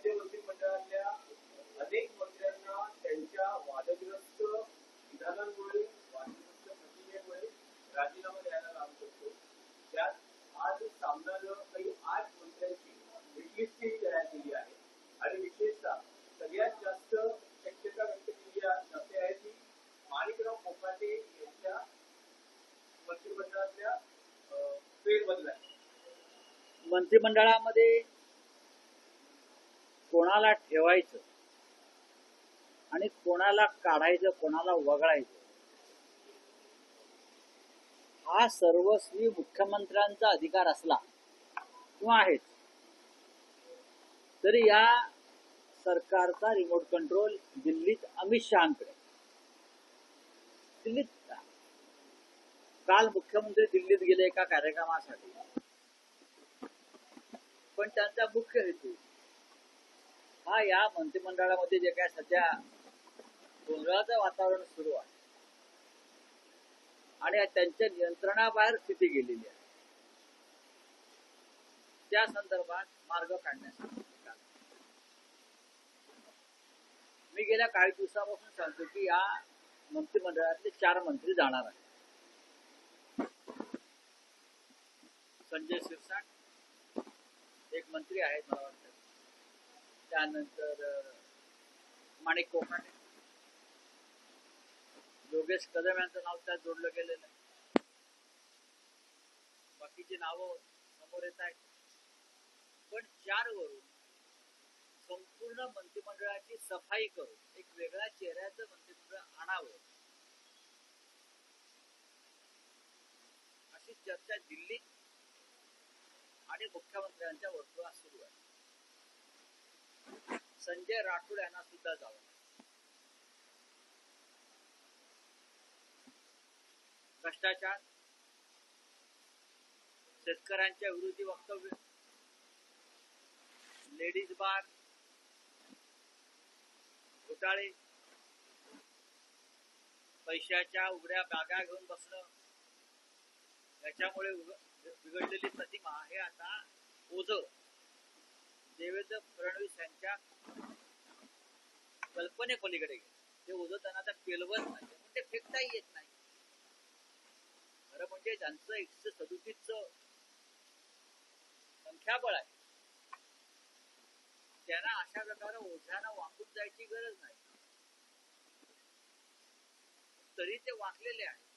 राज्य मंत्रिमंडळातल्या अनेक मंत्र्यांना त्यांच्या वादग्रस्त विधानांमुळे वादग्रस्त प्रतिमेमुळे राजीनामा द्यायला लागू शकतो. त्यात आज सामनानं काही 8 मंत्र्यांची लिस्टही तयार केली आहे आणि विशेषतः सगळ्यात जास्त शक्यता व्यक्त केली जाते आहे ती माणिकराव कोकाटे यांच्या मंत्रिमंडळातल्या फेरबदला. मंत्रिमंडळामध्ये कोणाला ठेवायचं आणि कोणाला काढायचं, कोणाला वगळायचं, हा सर्वस्वी मुख्यमंत्र्यांचा अधिकार असला किंवा आहेच, तरी या सरकारचा रिमोट कंट्रोल दिल्लीत अमित शहांकडे. दिल्लीत काल मुख्यमंत्री दिल्लीत गेले एका कार्यक्रमासाठी, पण त्यांचा मुख्य हेतू हा या मंत्रिमंडळामध्ये जे काय सध्या गोंधळाचं वातावरण सुरू आहे आणि त्यांच्या नियंत्रणाबाहेर स्थिती गेलेली आहे, त्या संदर्भात मार्ग काढण्यासाठी मी गेल्या काही दिवसापासून सांगतो की या मंत्रिमंडळातले 4 मंत्री जाणार आहेत. संजय शिरसाट एक मंत्री आहेत मला वाटतं, त्यानंतर माणिक कोकाटे, योगेश कदम यांचं नाव त्यात जोडलं गेलेलं आहे. बाकीची नावं समोर येत आहेत, पण 4 वरून संपूर्ण मंत्रिमंडळाची सफाई करून एक वेगळ्या चेहऱ्याचं मंत्रिमंडळ आणावं अशी चर्चा दिल्लीत आणि मुख्यमंत्र्यांच्या वर्तुळात सुरू आहे. संजय राठोड यांना सुद्धा जावं. भ्रष्टाचार, शेतकऱ्यांच्या विरोधी वक्तव्य, लेडीज बार, घोटाळे, पैशाच्या उघड्या बॅगा घेऊन बसणं, याच्यामुळे बिघडलेली प्रतिमा हे आता ओझं देवेंद्र फडणवीस यांच्या कल्पनेपलीकडे गेले. ते ओझं त्यांना आता पेलवत नाही, पण ते फेकताही येत नाही. खरं म्हणजे ज्यांचं 137चं संख्याबळ आहे त्यांना अशा प्रकारे ओझ्यानं वाकून जायची गरज नाही, तरी ते वाकलेले आहेत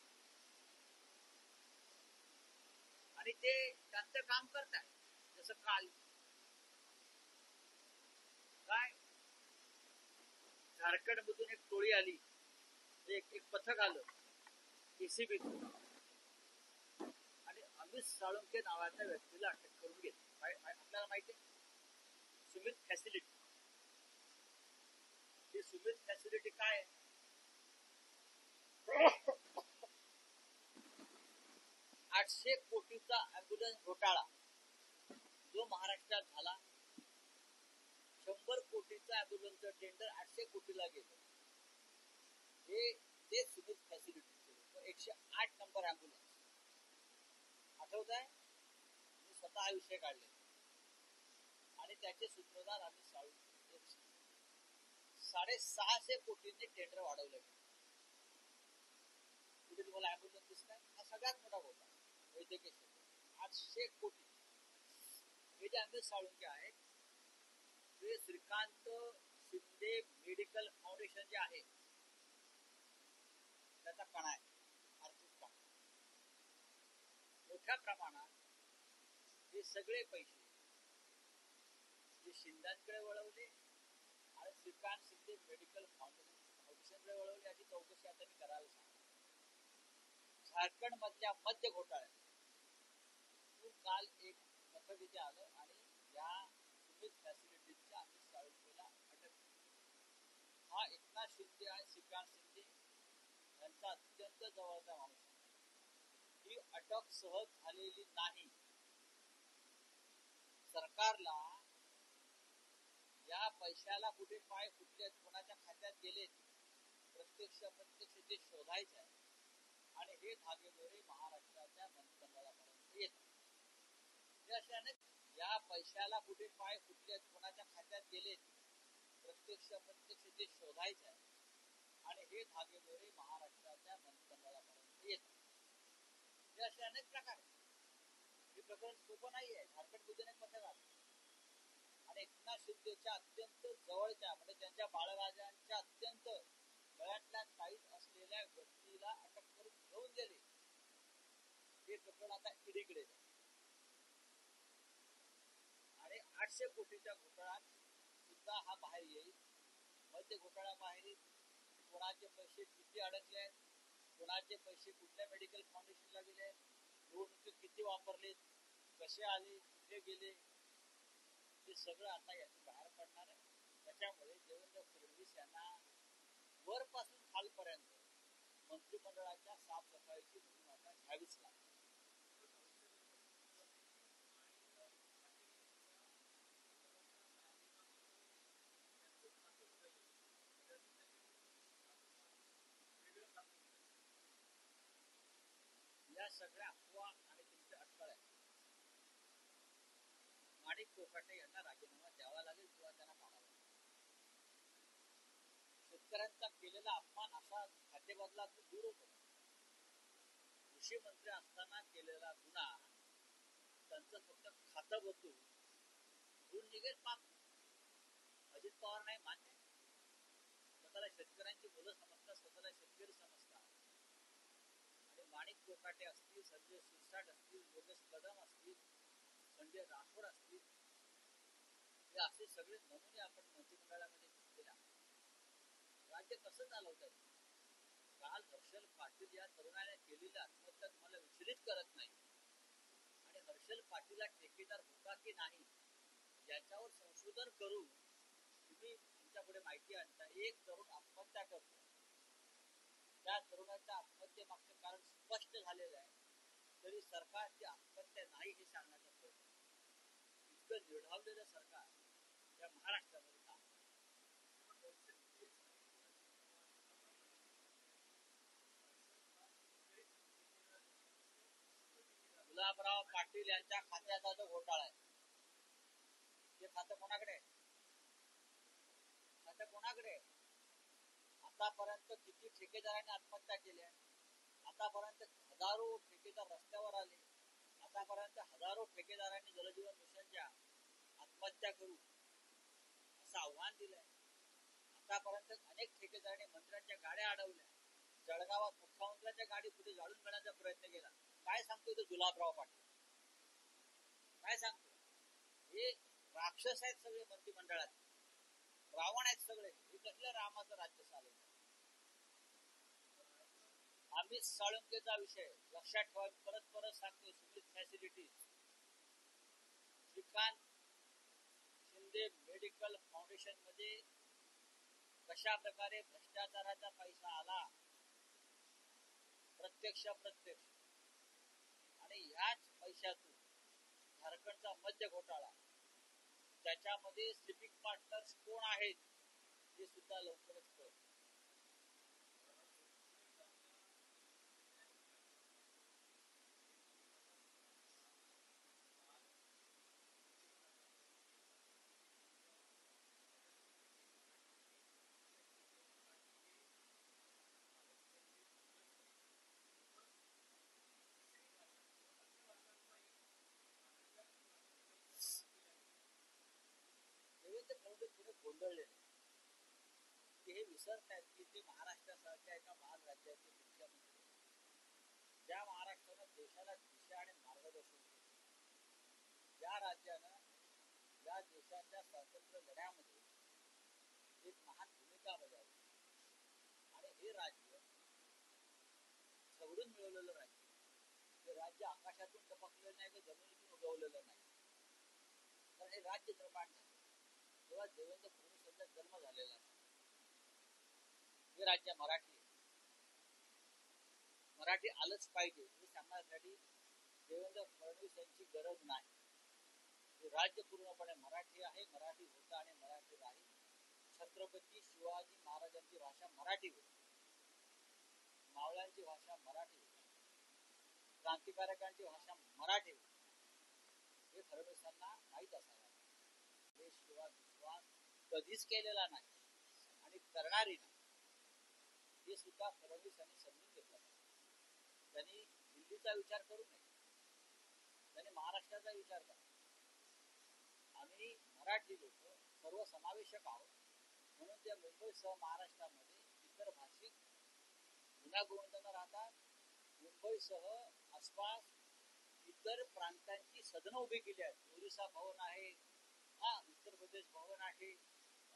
आणि ते त्यांचं काम करत आहे. जसं काल काय झारखंड मधून एक टोळी आली, एक पथक आलं एसीबी आणि अमित साळुंखे नावाच्या व्यक्तीला अटक करून घेतली. आपल्याला माहिती आहे सुमित फॅसिलिटी. ही सुमित फॅसिलिटी काय आहे? 800 कोटीचा अँब्युलन्स घोटाळा जो महाराष्ट्रात झाला, 100 कोटीचा अँब्युलन्सचं टेंडर 800 कोटीला गेलं. हे ते सुमित फॅसिलिटी 108 नंबर अँब्युलन्स आठवत आहे. मी स्वतः हा विषय काढले आणि त्याचे सूत्रधार आम्ही 650 कोटींचे टेंडर वाढवले. कुठे तुम्हाला अँब्युलन्स दिसतात? हा सगळ्यात मोठा घोटाळा वैद्यकीय क्षेत्र. 800 कोटी. हे जे अमित साळुंखे आहेत ते श्रीकांत शिंदे मेडिकल फाउंडेशन जे आहे त्याचा कणा आहे, आर्थिक कणा. मोठ्या प्रमाणात हे सगळे पैसे जे शिंदेकडे वळवले आणि श्रीकांत शिंदे मेडिकल फाउंडेशनकडे वळवले याची चौकशी आता मी करायला सांगितलं. झारखंड मधल्या मध्य घोटाळ्यात काल एक पथक इथे आलं आणि या सुमित फॅसिलिटीच्या अमित साळुंखेला अटक केली. हा एकनाथ शिंदे आणि श्रीकांत शिंदे यांचा अत्यंत जवळचा माणूस आहे. ही अटक सहज झालेली नाही. सरकारला या पैशाला कुठे पाय फुटले, कोणाच्या खात्यात गेले, प्रत्यक्ष ते शोधायचे आहे आणि हे धागेदोरे महाराष्ट्राच्या मंत्रिमंडळापर्यंत येतात. या पैशाला कुठे पाय फुटलेत, कोणाच्या खात्यात गेलेत, प्रत्यक्ष ते शोधायचं आहे. आणि हे धागेदोरे महाराष्ट्राच्या मंत्रिमंडळापर्यंत येतात. हे असे अनेक प्रकार आहेत. हे प्रकरण सोपं नाही आहे. झारखंड मध्ये अनेक पत्रकार आणि एकनाथ शिंदेच्या अत्यंत जवळच्या म्हणजे त्यांच्या बाळराजांच्या अत्यंत गळ्यातल्या टाईट असलेल्या व्यक्तीला अटक करून घेऊन गेले. हे प्रकरण आता ईडीकडे आणि 800 कोटीच्या घोटाळ्यात सुद्धा हा बाहेर येईल. मध्य घोटाळा बाहेर कोणाचे पैसे किती अडकले आहेत, कोणाचे पैसे कुठल्या मेडिकल फाउंडेशनला गेले, निवडणुकीत किती वापरलेत, कसे आले, कुठे गेले, हे सगळं आता यातून बाहेर पडणार आहे. त्याच्यामुळे देवेंद्र फडणवीस यांना वरपासून खालपर्यंत मंत्रिमंडळाच्या साफसफाईची मोहीम आता घ्यावीच लागते. या सगळ्या अफवा आणि तुमच्या अटकळ आहेत. माणिक कोकाटे यांना राजीनामा द्यावा लागेल किंवा त्यांना काढावा लागेल. शेतकऱ्यांचा केलेला अपमान असा खातेबदलातून दूर होतो. कृषी मंत्री असताना केलेला गुन्हा त्यांचं फक्त खातं बदलून दूर निघेल पाप. अजित पवार नाही मान्य. स्वतःला शेतकऱ्यांची मुलं समजतात, स्वतःला शेतकरी समजतात. आणि माणिक कोकाटे असतील, संजय शिरसाट असतील, योगेश कदम असतील, संजय राठोड असतील, हे असे सगळे नमुने आपण मंत्रिमंडळामध्ये घेतलेले आहोत. राज्य कसं चालवतात? काल हर्षल पाटील या तरुणाने केलेली आत्महत्या तुम्हाला विचलित करत नाही. आणि हर्षल पाटीलला ठेकेदार होता की नाही याच्यावर संशोधन करून तुम्ही तुमच्यापुढे माहिती आणता. एक तरुण आत्महत्या करतो, त्या तरुणाच्या आत्महत्येमागचं कारण स्पष्ट झालेलं आहे, तरी सरकार ती आत्महत्या नाही हे सांगण्याचा प्रयत्न. इतकं निर्ढावलेलं सरकार या महाराष्ट्रामध्ये काम. गुलाबराव पाटील यांच्या खात्याचा जो घोटाळा आहे, ते खातं कोणाकडे आहे? खातं कोणाकडे आहे? आतापर्यंत किती ठेकेदारांनी आत्महत्या केल्या? आतापर्यंत हजारो ठेकेदार रस्त्यावर आले. आतापर्यंत हजारो ठेकेदारांनी जलजीवन मिशनच्या आत्महत्या करू असं आव्हान दिलंय. आतापर्यंत अनेक ठेकेदारांनी मंत्र्यांच्या गाड्या अडवल्या. जळगावात मुख्यमंत्र्यांच्या गाडी पुढे जाळून घेण्याचा प्रयत्न केला. काय सांगतोय तो गुलाबराव पाटील? काय सांगतो? हे राक्षस आहेत सगळे मंत्रिमंडळात, रावण आहेत सगळे. हे कसलं रामाचं राज्य चालवतं? अमित साळुंकेचा विषय लक्षात ठेवा. परत परत सांगतो, civil facility Shrikant Shinde medical foundation मध्ये कशा प्रकारे भ्रष्टाचाराचा पैसा आला, प्रत्यक्ष अप्रत्यक्ष, आणि याच पैशातून झारखंडचा मद्य घोटाळा, त्याच्यामध्ये स्लिपिंग पार्टनर्स कोण आहेत हे सुद्धा लवकरच कळेल. देवेंद्र फडणवीस थोडे गोंधळलेले, की हे विसरत आहेत की ते महाराष्ट्रासारख्या एका महान राज्याचे मुख्यमंत्री, ज्या महाराष्ट्रानं देशाला दिशा आणि मार्गदर्शन केलं, ज्या राज्यानं या देशाच्या स्वातंत्र्य लढ्यामध्ये एक महान भूमिका बजावली. आणि हे राज्य सवरून मिळवलेलं राज्य, हे राज्य आकाशातून टपकलेलं नाही, जमिनीतून उगवलेलं नाही, तर हे राज्य निर्माण झालं तेव्हा देवेंद्र फडणवीस यांचा जन्म झालेला आहे. हे राज्य मराठी आहे, मराठी आलंच पाहिजे हे सांगण्यासाठी देवेंद्र फडणवीस यांची गरज नाही. हे राज्य पूर्णपणे मराठी आहे, मराठी होता आणि मराठी राहील. छत्रपती शिवाजी महाराजांची भाषा मराठी होती, मावळ्यांची भाषा मराठी होती, क्रांतिकारकांची भाषा मराठी होती. हे फडणवीसांना माहीत असायला देश किंवा विश्वास कधीच केलेला नाही आणि करणारही नाही. हे सुद्धा फडणवीस यांनी समजून घेतलं. त्यांनी दिल्लीचा विचार करू नये, त्यांनी महाराष्ट्राचा विचार करा. आम्ही मराठी लोक सर्व समावेशक आहोत, म्हणून त्या मुंबईसह महाराष्ट्रामध्ये इतर भाषिक गुण्यागोविंदांना राहतात. मुंबईसह आसपास इतर प्रांतांची सदनं उभी केली आहेत. ओरिसा भवन आहे, उत्तर प्रदेश भवन आहे,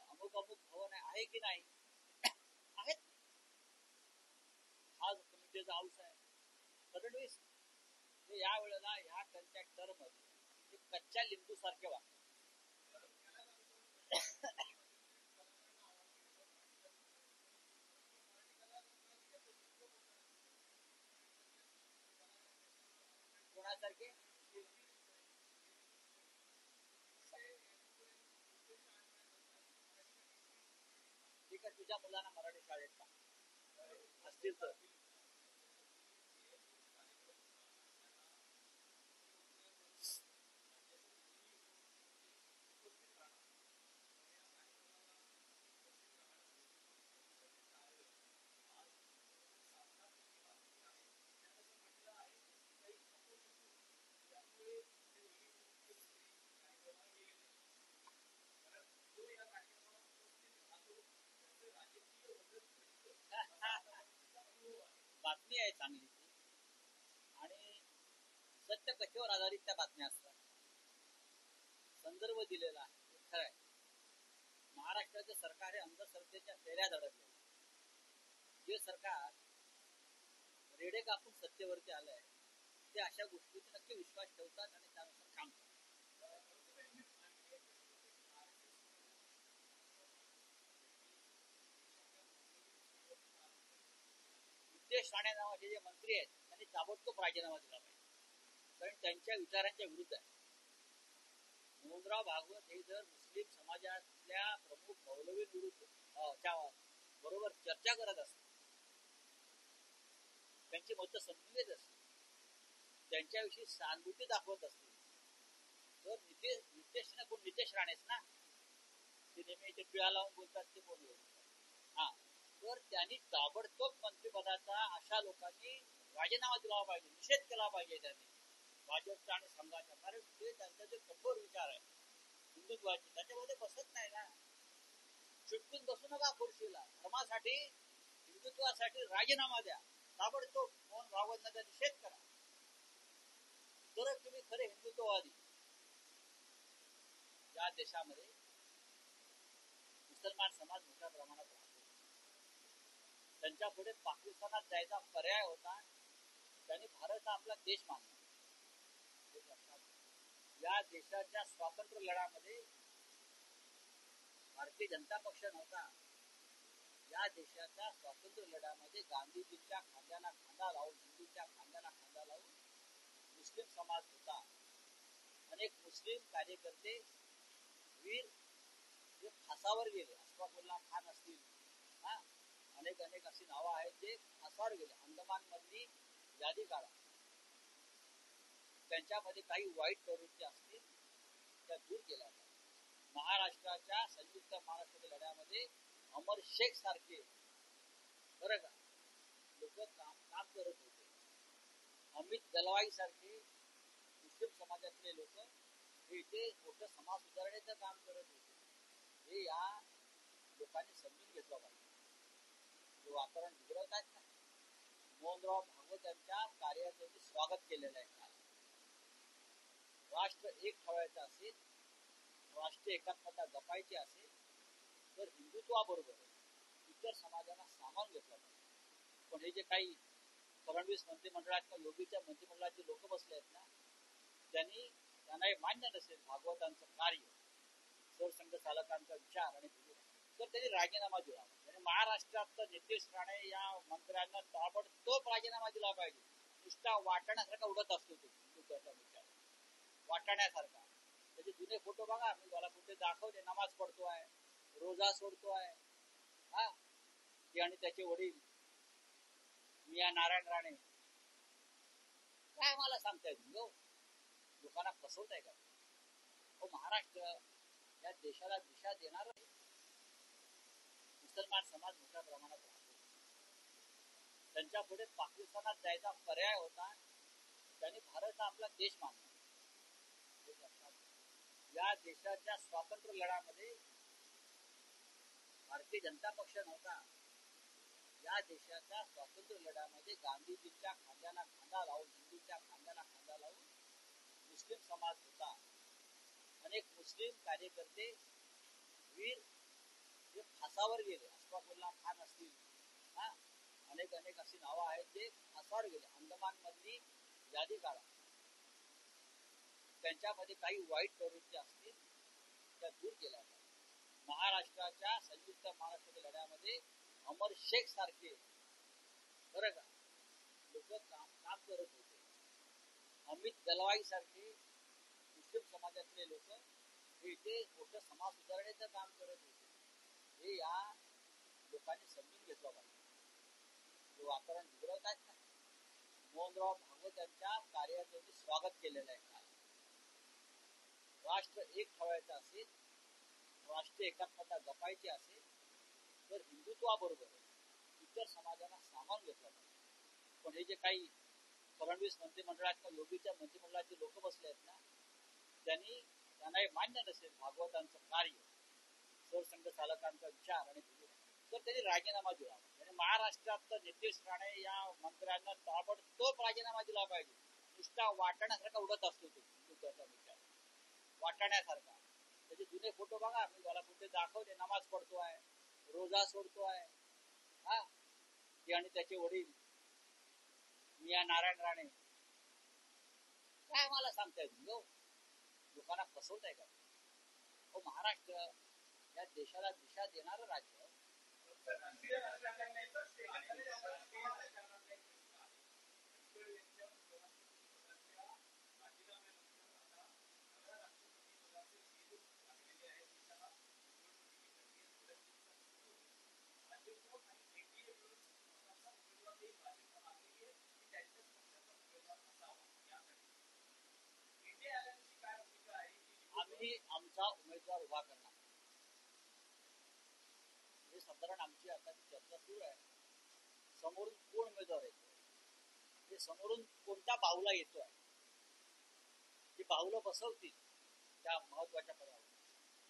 अमुक अमुक भवन आहे की नाही? आहेत. हा कमिटीचा हाऊस आहे. फडणवीस हे या वेळेला ह्या त्यांच्या टर्म मध्ये कच्च्या लिंबू सारखे वाटतात. कोणासारखे? ठीक आहे, तुझ्या मुलांना मराठी शाळेत का असतील तर बातमी आहे चांगली आणि सत्य कथेवर आधारित त्या बातम्या असतात. संदर्भ दिलेला आहे, खरं आहे. महाराष्ट्राचे सरकार हे अंधश्रद्धेच्या फेऱ्यात अडकले. जे सरकार रेडे कापून सत्तेवरती आलंय ते अशा गोष्टीचा नक्की विश्वास ठेवतात आणि त्यानुसार काम करतात. नितेश राणे नावाचे जे मंत्री आहेत त्यांनी ताबडतोब राजीनामा दिला पाहिजे, कारण त्यांच्या विचारांच्या विरुद्ध आहे. मोहनराव भागवत हे जर मुस्लिम समाजातल्या प्रमुख मौलवींविरुद्ध बरोबर चर्चा करत असतात, त्यांची मतं समजून घेत असतील, त्यांच्याविषयी सहानुभूती दाखवत असतील, तर नितेश राणेच ना, ते नेहमी पिळा लावून बोलतात ते कोण बोलतात. तर त्यांनी ताबडतोब मंत्रिपदाचा अशा लोकांनी राजीनामा दिला पाहिजे, निषेध केला पाहिजे त्यांनी भाजपचा आणि संघाचा. कारण ते त्यांचा जे कठोर विचार आहे हिंदुत्वाचे त्याच्यामध्ये बसत नाही ना. चिटकून बसू नका खुर्शीला. धर्मासाठी हिंदुत्वासाठी राजीनामा द्या, ताबडतोब मोहन भागवतांचा निषेध करा, तरच तुम्ही खरे हिंदुत्ववादी. या देशामध्ये मुसलमान समाज मोठ्या प्रमाणात राहतो. त्यांच्या पुढे पाकिस्तानात जायचा पर्याय होता, त्यांनी भारत हा आपला देश मानला. या देशाच्या स्वातंत्र्य लढ्यामध्ये भारतीय जनता पक्ष नव्हता. या देशाच्या स्वातंत्र्य लढ्यामध्ये गांधीजींच्या खांद्याला खांदा लावून, हिंदूंच्या खांद्याला खांदा लावून मुस्लिम समाज होता. अनेक मुस्लिम कार्यकर्ते वीर जे फासावर गेले, अशफाकुल्ला खान असतील, अनेक अशी नावं आहेत जे फासावर गेले. अंदमान मधली यादी काढा, त्यांच्यामध्ये काही वाईट प्रवृत्ती असतील त्या दूर केल्या जातात. महाराष्ट्राच्या संयुक्त महाराष्ट्राच्या लढ्यामध्ये अमर शेख सारखे बरं का लोक काम करत होते. अमित दलवाई सारखे मुस्लिम समाजातले लोक हे इथे मोठं समाज सुधारण्याचं काम करत होते. हे या लोकांनी समजून घेतलं पाहिजे. जे वातावरण बिघडत आहेत ना, मोहनराव भागवत यांच्या कार्याचं स्वागत केलेलं आहे. राष्ट्र एक ठेवायचं असेल, राष्ट्रीय एकात्मता जपायची असेल तर हिंदुत्वाबरोबर इतर समाजांना सामावून घेतलं पाहिजे. पण हे जे काही फडणवीस मंत्रिमंडळात किंवा योगीच्या मंत्रिमंडळाचे लोक बसले आहेत ना, त्यांना हे मान्य नसेल भागवतांचं कार्य, सरसंघ चालकांचा विचार आणि तर त्यांनी राजीनामा दिला. म्हणजे महाराष्ट्रात नितेश राणे या मंत्र्यांना ताबडतोब राजीनामा दिला पाहिजे. नुसता वाटण्यासारखा उडत असतो तो हिंदुत्वाचा विचार, वाटण्यासारखा. त्याचे जुने फोटो बघा, मी मला कुठे दाखवले, नमाज पडतोय, रोजा सोडतोय, ते आणि त्याचे वडील मिया नारायण राणे. काय मला सांगताय तुम्ही? लोकांना फसवताय का? महाराष्ट्र या देशाला दिशा देणार मुसलमान समाज मोठ्या प्रमाणात राहतो. त्यांच्या पुढे पाकिस्तानात जायचा पर्याय होता. त्यांनी भारत हा आपला देश मानला. या देशाच्या स्वातंत्र्य लढ्यामध्ये भारतीय जनता पक्ष नव्हता. या देशाच्या स्वातंत्र्य लढ्यामध्ये गांधीजींच्या खांद्याला खांदा लावून, हिंदूंच्या खांद्याला खांदा लावून मुस्लिम समाज होता. अनेक मुस्लिम कार्यकर्ते वीर जे फासावर गेले, अशफाकुल्ला खान असतील, अनेक अनेक अशी नावं आहेत जे फासावर गेले. अंदमान मधली यादी काढा, त्यांच्यामध्ये काही वाईट प्रवृत्ती असतील त्या दूर केल्या जातात. महाराष्ट्राच्या संयुक्त महाराष्ट्राच्या लढ्यामध्ये अमर शेख सारखे बरं का लोक काम करत होते. अमित दलवाई सारखे मुस्लिम समाजातले लोक हे इथे मोठं समाज सुधारण्याचं काम करत होते. हे या लोकांनी समजून घेतलं पाहिजे. जे वातावरण बिघडवत आहेत ना, मोहनराव भागवत यांच्या कार्याचं स्वागत केलेलं आहे. राष्ट्र एक ठेवायचं असेल, राष्ट्रीय एकात्मता जपायची असेल तर हिंदुत्वाबरोबर इतर समाजाला सामावून घेतलं पाहिजे. पण हे जे काही फडणवीस मंत्रिमंडळात, योगीच्या मंत्रिमंडळाचे लोक बसले आहेत ना, त्यांना हे मान्य नसेल भागवतांचं कार्य, सरसंघ चालकांचा विचार आणि तर त्यांनी राजीनामा दिला. आणि महाराष्ट्रात नितेश राणे या मंत्र्यांना ताबडतोब राजीनामा दिला पाहिजे. नुसता वाटण्यासारखा उडत असतो तो हिंदुत्वाचा विचार, वाटाण्यासारखा. त्याचे जुने फोटो बघा, मी मला कुठे दाखवले, नमाज पडतोय, रोजा सोडतोय, ते आणि त्याचे वडील मिया नारायण राणे. काय मला सांगताय तुम्ही? लोकांना फसवताय का? हो, महाराष्ट्र या देशाला दिशा देणारं राज्य. आम्ही आमचा उमेदवार उभा करणार. हे साधारण आमची आता चर्चा सुरू आहे. समोरून कोण उमेदवार येतोय, हे समोरून कोणत्या बाहुला येतोय, ती बाहुलं बसवतील त्या महत्वाच्या पदावर.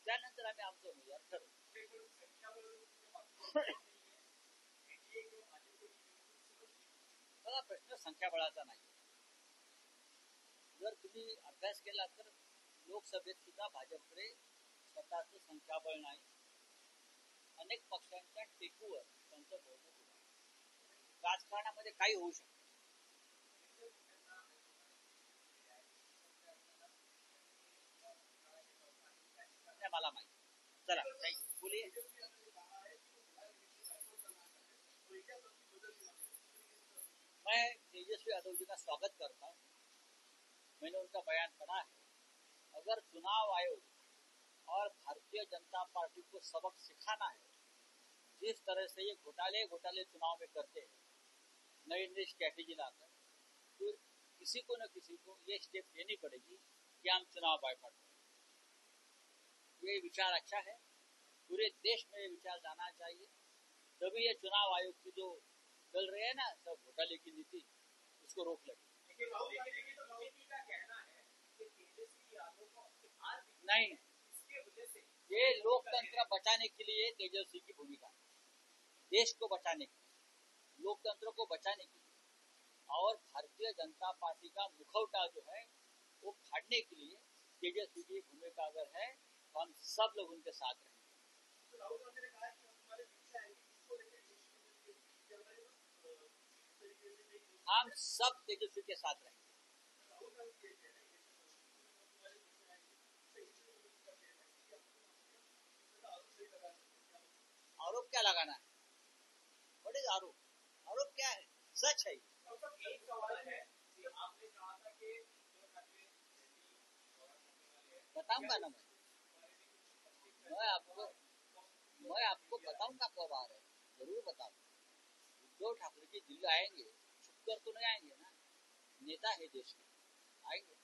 त्यानंतर आम्ही आमचा उमेदवार ठरवू. बघा, प्रश्न संख्याबळाचा नाही. जर तुम्ही अभ्यास केला तर लोकसभेत सुद्धा भाजपकडे स्वतःचं संख्याबळ नाही. अनेक पक्षांच्या टेकूवर त्यांचं बहुमत होतं. राजकारणामध्ये काही होऊ शकतं. मला माहिती. चला बोलिए. मैं तेजस्वी यादव जी का स्वागत करता हूँ. मैंने उनका बयान पढ़ा है. अगर चुनाव आयोग और भारतीय जनता पार्टी को सबक सिखाना है, जिस तरह से ये घोटाले चुनाव में करते हैं, नई स्ट्रैटेजी लाकर, तो किसी को न किसी को ये स्टेप लेनी पड़ेगी कि हम चुनाव बायकॉट करें. ये विचार अच्छा है, पूरे देश में ये विचार जाना चाहिए. तभी ये चुनाव आयोग की जो चल रहे हैं ना सब घोटाले की नीति, उसको रोक लगे. नहीं, ये लोकतंत्र बचाने के लिए तेजस्वी की भूमिका, देश को बचाने के लिए, लोकतंत्र को बचाने के लिए, और भारतीय जनता पार्टी का मुखौटा जो है वो फाड़ने के लिए तेजस्वी की भूमिका अगर है तो हम सब लोग उनके साथ रहेंगे. हम सब तेजस्वी के साथ रहेंगे. आरोप क्या लगाना है? व्हाट इज आरोप? आरोप क्या है? सच है. एक सवाल है कि आपने कहा था कि बताऊंगा ना मैं आपको बताऊंगा कब आ रहे हैं, जरूर बताऊंगा. उद्धव ठाकरे जी दिल्ली आएंगे, छुपकर तो नहीं आएंगे ना, नेता है देश के, आएंगे.